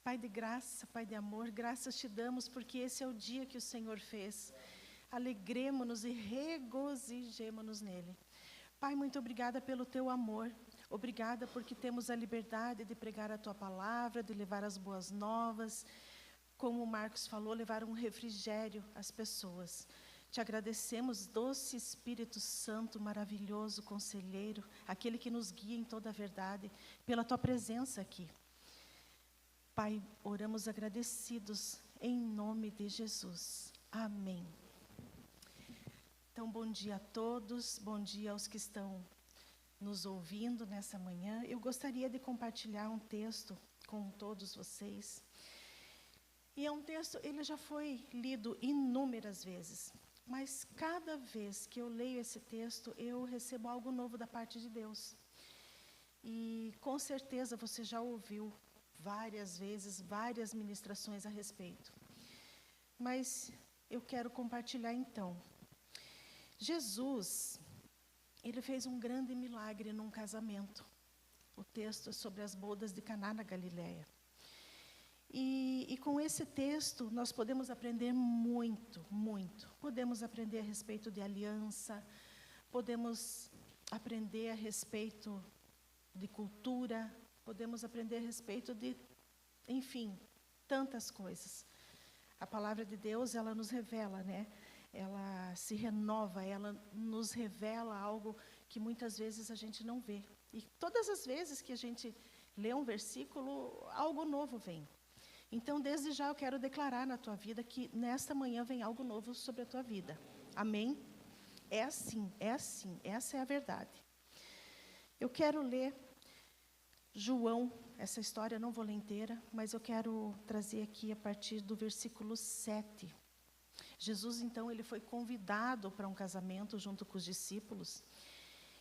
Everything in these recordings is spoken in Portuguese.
Pai de graça, Pai de amor, graças te damos porque esse é o dia que o Senhor fez. Alegremo-nos e regozijemo-nos nele. Pai, muito obrigada pelo teu amor. Obrigada porque temos a liberdade de pregar a tua palavra, de levar as boas novas. Como o Marcos falou, levar um refrigério às pessoas. Te agradecemos, doce Espírito Santo, maravilhoso conselheiro, aquele que nos guia em toda a verdade, pela tua presença aqui. Pai, oramos agradecidos em nome de Jesus. Amém. Então, bom dia a todos, bom dia aos que estão nos ouvindo nessa manhã. Eu gostaria de compartilhar um texto com todos vocês. E é um texto, ele já foi lido inúmeras vezes, mas cada vez que eu leio esse texto, eu recebo algo novo da parte de Deus. E com certeza você já ouviu várias vezes, várias ministrações a respeito. Mas eu quero compartilhar então. Jesus, ele fez um grande milagre num casamento. O texto é sobre as bodas de Caná na Galileia. E com esse texto nós podemos aprender muito, muito. Podemos aprender a respeito de aliança, podemos aprender a respeito de cultura, podemos aprender a respeito de, enfim, tantas coisas. A palavra de Deus, ela nos revela, né? Ela se renova, ela nos revela algo que muitas vezes a gente não vê. E todas as vezes que a gente lê um versículo, algo novo vem. Então, desde já eu quero declarar na tua vida que nesta manhã vem algo novo sobre a tua vida. Amém? É assim, essa é a verdade. Eu quero ler João, essa história eu não vou ler inteira, mas eu quero trazer aqui a partir do versículo 7. Jesus, então, ele foi convidado para um casamento junto com os discípulos.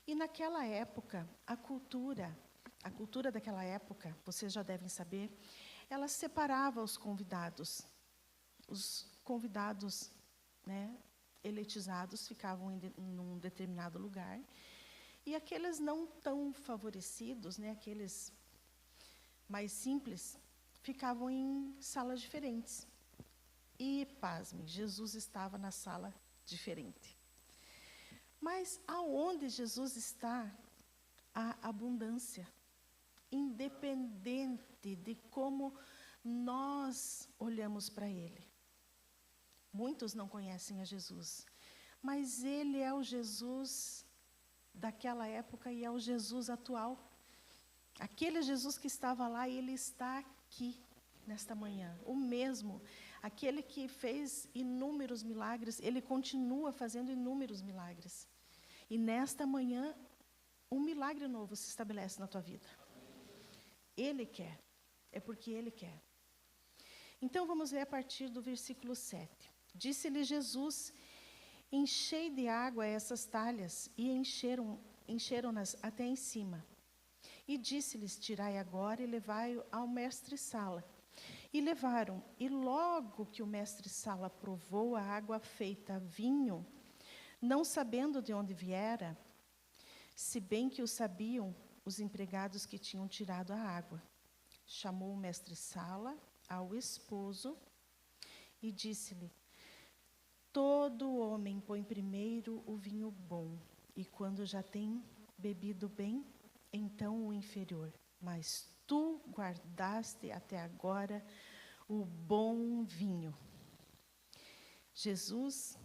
E naquela época, a cultura daquela época, vocês já devem saber, ela separava os convidados. Os convidados, né, eletizados ficavam em um determinado lugar. E aqueles não tão favorecidos, né, aqueles mais simples, ficavam em salas diferentes. E, pasmem, Jesus estava na sala diferente. Mas aonde Jesus está, há abundância. Independente de como nós olhamos para Ele. Muitos não conhecem a Jesus, mas Ele é o Jesus daquela época e é o Jesus atual. Aquele Jesus que estava lá, Ele está aqui, nesta manhã. O mesmo, aquele que fez inúmeros milagres, Ele continua fazendo inúmeros milagres. E nesta manhã, um milagre novo se estabelece na tua vida. Ele quer, é porque Ele quer. Então vamos ler a partir do versículo 7. Disse-lhe Jesus: enchei de água essas talhas, e encheram-nas até em cima. E disse-lhes: tirai agora e levai-o ao mestre-sala. E levaram, e logo que o mestre-sala provou a água feita vinho, não sabendo de onde viera, se bem que o sabiam os empregados que tinham tirado a água, chamou o mestre-sala ao esposo e disse-lhe: todo homem põe primeiro o vinho bom, e quando já tem bebido bem, então o inferior. Mas tu guardaste até agora o bom vinho. Jesus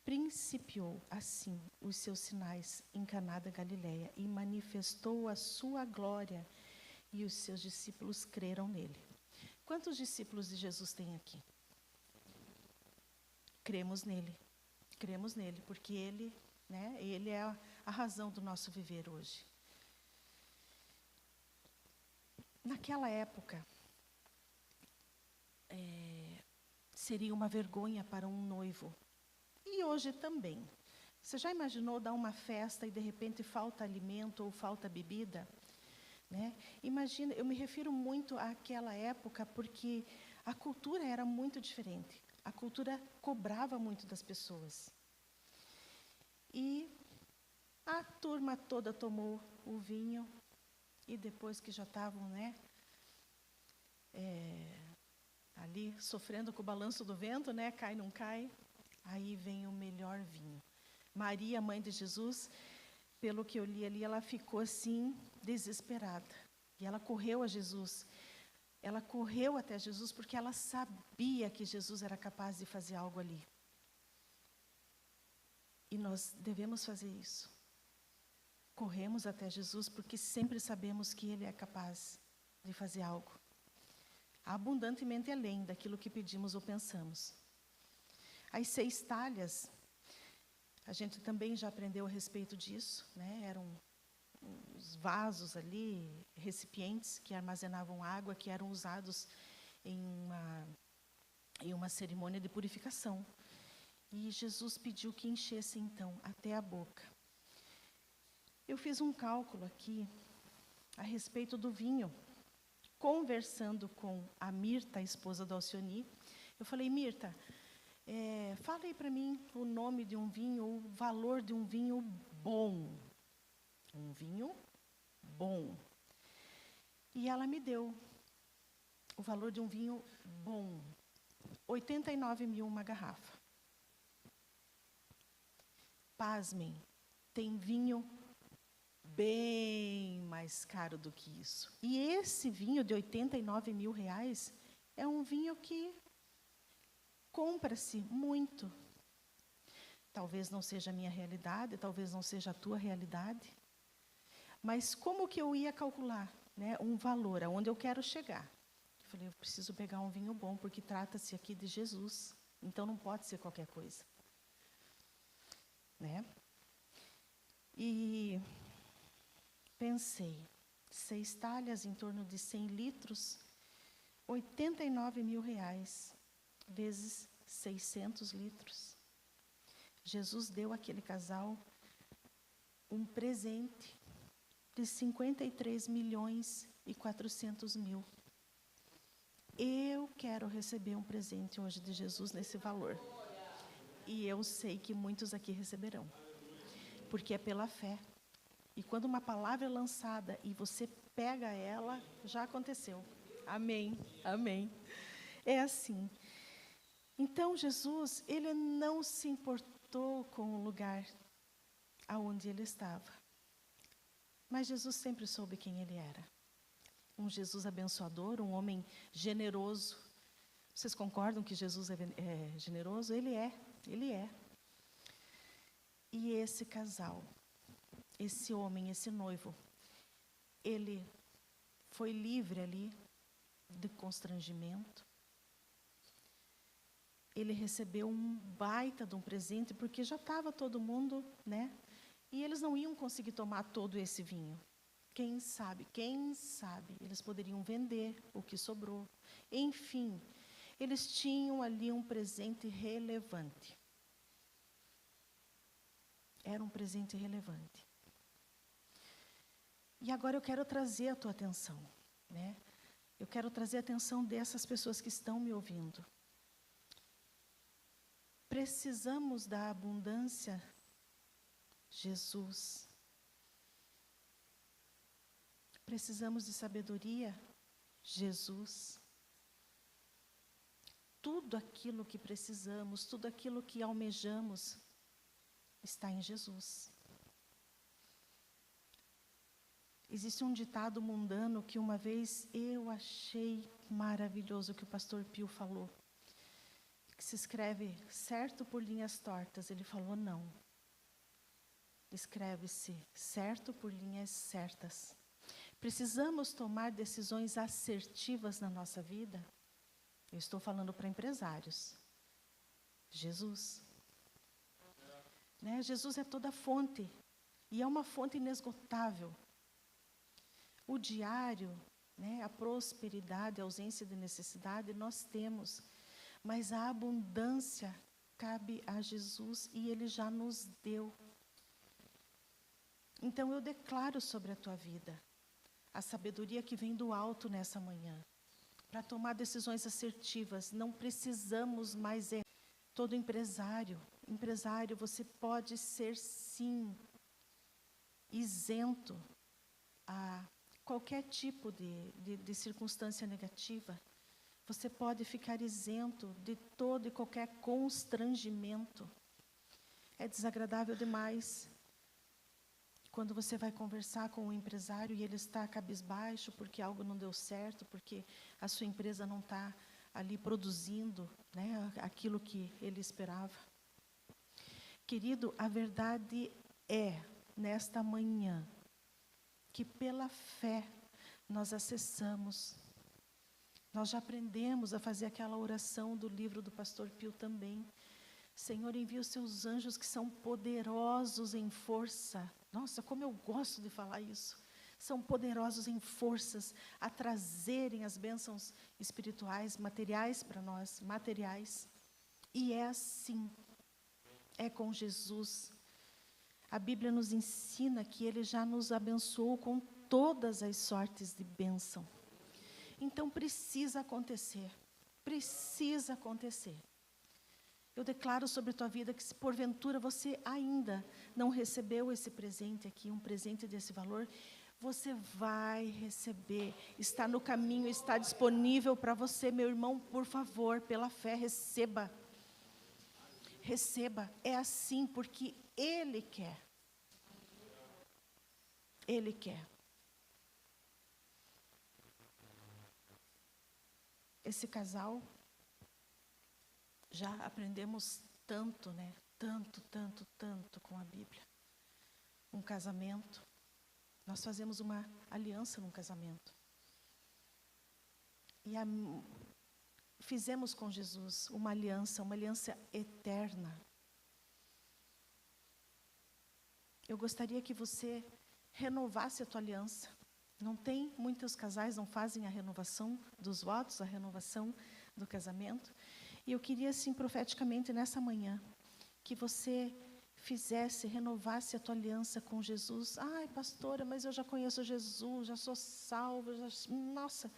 principiou assim os seus sinais em Caná da Galileia e manifestou a sua glória, e os seus discípulos creram nele. Quantos discípulos de Jesus tem aqui? Cremos nele, porque ele, né, ele é a razão do nosso viver hoje. Naquela época, seria uma vergonha para um noivo. E hoje também. Você já imaginou dar uma festa e de repente falta alimento ou falta bebida? Né? Imagina, eu me refiro muito àquela época porque a cultura era muito diferente. A cultura cobrava muito das pessoas. E a turma toda tomou o vinho e depois que já estavam, né, ali sofrendo com o balanço do vento, né? Cai, não cai. Aí vem o melhor vinho. Maria, mãe de Jesus, pelo que eu li ali, ela ficou assim, desesperada. E ela correu a Jesus. Ela correu até Jesus porque ela sabia que Jesus era capaz de fazer algo ali. E nós devemos fazer isso. Corremos até Jesus porque sempre sabemos que Ele é capaz de fazer algo abundantemente além daquilo que pedimos ou pensamos. As 6 talhas, a gente também já aprendeu a respeito disso, né? Eram os vasos ali, recipientes que armazenavam água, que eram usados em uma cerimônia de purificação. E Jesus pediu que enchesse, então, até a boca. Eu fiz um cálculo aqui a respeito do vinho. Conversando com a Mirta, a esposa do Alcioni, eu falei, Mirta, fala aí para mim o nome de um vinho, o valor de um vinho bom. Um vinho bom. E ela me deu o valor de um vinho bom. 89 mil uma garrafa. Pasmem, tem vinho bem mais caro do que isso. E esse vinho de 89 mil reais é um vinho que compra-se muito. Talvez não seja a minha realidade, talvez não seja a tua realidade. Mas como que eu ia calcular, né, um valor, aonde eu quero chegar? Eu falei, eu preciso pegar um vinho bom, porque trata-se aqui de Jesus. Então não pode ser qualquer coisa. Né? E pensei, 6 talhas em torno de 100 litros, 89 mil reais, vezes 600 litros. Jesus deu àquele casal um presente de 53 milhões e 400 mil. Eu quero receber um presente hoje de Jesus nesse valor. E eu sei que muitos aqui receberão. Porque é pela fé. E quando uma palavra é lançada e você pega ela, já aconteceu. Amém, amém. É assim. Então, Jesus, Ele não se importou com o lugar aonde Ele estava. Mas Jesus sempre soube quem Ele era. Um Jesus abençoador, um homem generoso. Vocês concordam que Jesus é generoso? Ele é, Ele é. E esse casal, esse homem, esse noivo, ele foi livre ali de constrangimento. Ele recebeu um baita de um presente, porque já estava todo mundo, né? E eles não iam conseguir tomar todo esse vinho. Quem sabe, eles poderiam vender o que sobrou. Enfim, eles tinham ali um presente relevante. Era um presente relevante. E agora eu quero trazer a tua atenção, né? Eu quero trazer a atenção dessas pessoas que estão me ouvindo. Precisamos da abundância, Jesus. Precisamos de sabedoria, Jesus. Tudo aquilo que precisamos, tudo aquilo que almejamos, está em Jesus. Existe um ditado mundano que uma vez eu achei maravilhoso, que o pastor Pio falou, que se escreve certo por linhas tortas. Ele falou não. Escreve-se certo por linhas certas. Precisamos tomar decisões assertivas na nossa vida. Eu estou falando para empresários. Jesus. Né? Jesus é toda fonte. E é uma fonte inesgotável. O diário, né, a prosperidade, a ausência de necessidade, nós temos. Mas a abundância cabe a Jesus e Ele já nos deu. Então eu declaro sobre a tua vida a sabedoria que vem do alto nessa manhã. Para tomar decisões assertivas, não precisamos mais todo empresário, você pode ser sim isento a qualquer tipo de circunstância negativa. Você pode ficar isento de todo e qualquer constrangimento. É desagradável demais quando você vai conversar com um empresário e ele está cabisbaixo porque algo não deu certo, porque a sua empresa não está ali produzindo, né, aquilo que ele esperava. Querido, a verdade é, nesta manhã, que pela fé nós acessamos. Nós já aprendemos a fazer aquela oração do livro do pastor Pio também. Senhor, envia os seus anjos que são poderosos em força. Nossa, como eu gosto de falar isso. São poderosos em forças a trazerem as bênçãos espirituais, materiais para nós, materiais. E é assim, é com Jesus. A Bíblia nos ensina que Ele já nos abençoou com todas as sortes de bênção. Então precisa acontecer, precisa acontecer. Eu declaro sobre a tua vida que se porventura você ainda não recebeu esse presente aqui, um presente desse valor, você vai receber, está no caminho, está disponível para você, meu irmão, por favor, pela fé, receba. Receba, é assim porque Ele quer. Ele quer. Esse casal, já aprendemos tanto, né? Tanto com a Bíblia. Um casamento, nós fazemos uma aliança num casamento. E fizemos com Jesus uma aliança eterna. Eu gostaria que você renovasse a tua aliança. Não tem, muitos casais não fazem a renovação dos votos, a renovação do casamento. E eu queria, assim, profeticamente, nessa manhã, que você renovasse a tua aliança com Jesus. Ai, pastora, mas eu já conheço Jesus, já sou salva, nossa,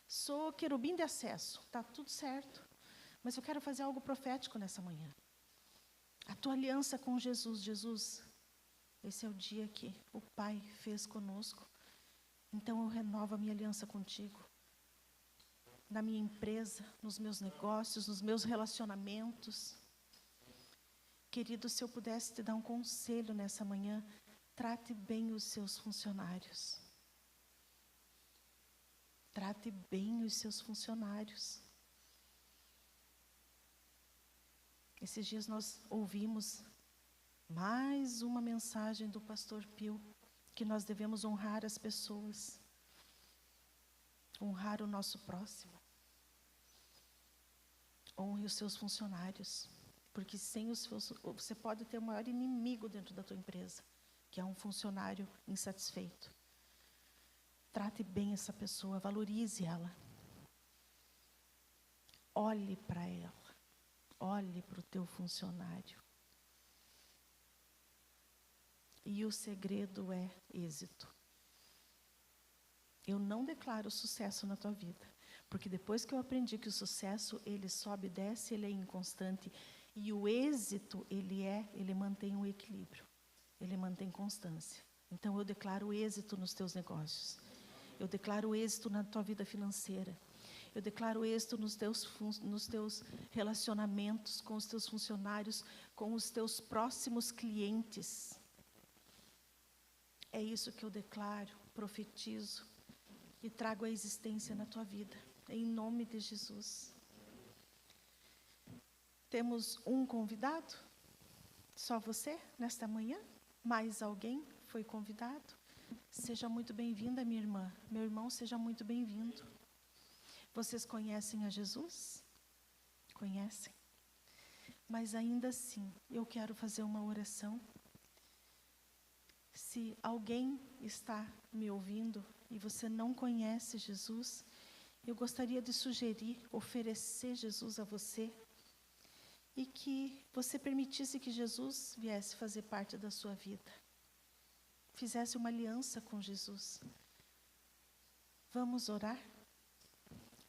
sou querubim de acesso, está tudo certo. Mas eu quero fazer algo profético nessa manhã. A tua aliança com Jesus. Jesus, esse é o dia que o Pai fez conosco. Então eu renovo a minha aliança contigo. Na minha empresa, nos meus negócios, nos meus relacionamentos. Querido, se eu pudesse te dar um conselho nessa manhã, trate bem os seus funcionários. Trate bem os seus funcionários. Esses dias nós ouvimos mais uma mensagem do pastor Pio, que nós devemos honrar as pessoas, honrar o nosso próximo. Honre os seus funcionários, porque sem os seus, você pode ter o maior inimigo dentro da tua empresa, que é um funcionário insatisfeito. Trate bem essa pessoa, valorize ela. Olhe para ela, olhe para o teu funcionário. E o segredo é êxito. Eu não declaro sucesso na tua vida, porque depois que eu aprendi que o sucesso, ele sobe e desce, ele é inconstante, e o êxito, ele mantém um equilíbrio, ele mantém constância. Então eu declaro êxito nos teus negócios, eu declaro êxito na tua vida financeira, eu declaro êxito nos teus relacionamentos com os teus funcionários, com os teus próximos clientes. É isso que eu declaro, profetizo e trago a existência na tua vida, em nome de Jesus. Temos um convidado? Só você, nesta manhã? Mais alguém foi convidado? Seja muito bem-vinda, minha irmã. Meu irmão, seja muito bem-vindo. Vocês conhecem a Jesus? Conhecem? Mas ainda assim, eu quero fazer uma oração. Se alguém está me ouvindo e você não conhece Jesus, eu gostaria de sugerir, oferecer Jesus a você e que você permitisse que Jesus viesse fazer parte da sua vida. Fizesse uma aliança com Jesus. Vamos orar?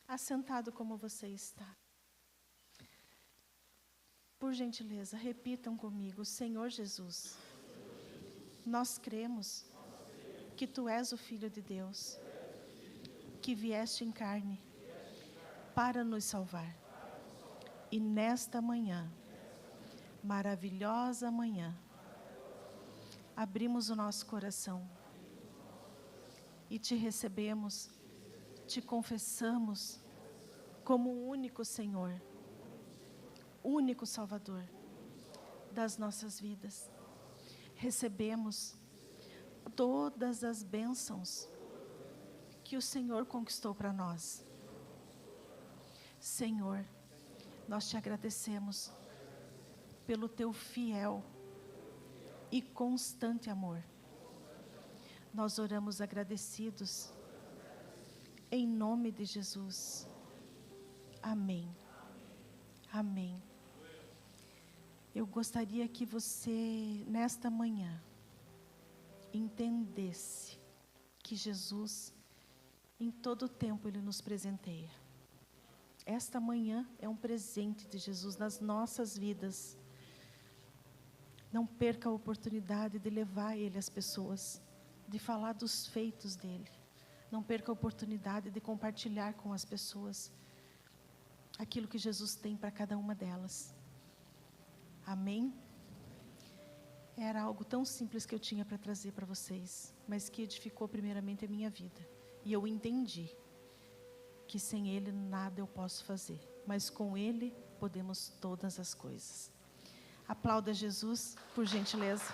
Assentado como você está. Por gentileza, repitam comigo: Senhor Jesus, nós cremos que Tu és o Filho de Deus, que vieste em carne para nos salvar. E nesta manhã, maravilhosa manhã, abrimos o nosso coração e te recebemos, te confessamos como o único Senhor, único Salvador das nossas vidas. Recebemos todas as bênçãos que o Senhor conquistou para nós. Senhor, nós te agradecemos pelo teu fiel e constante amor. Nós oramos agradecidos, em nome de Jesus. Amém. Amém. Eu gostaria que você, nesta manhã, entendesse que Jesus, em todo tempo, Ele nos presenteia. Esta manhã é um presente de Jesus nas nossas vidas. Não perca a oportunidade de levar Ele às pessoas, de falar dos feitos dEle. Não perca a oportunidade de compartilhar com as pessoas aquilo que Jesus tem para cada uma delas. Amém? Era algo tão simples que eu tinha para trazer para vocês, mas que edificou primeiramente a minha vida. E eu entendi que sem Ele nada eu posso fazer, mas com Ele podemos todas as coisas. Aplauda Jesus, por gentileza.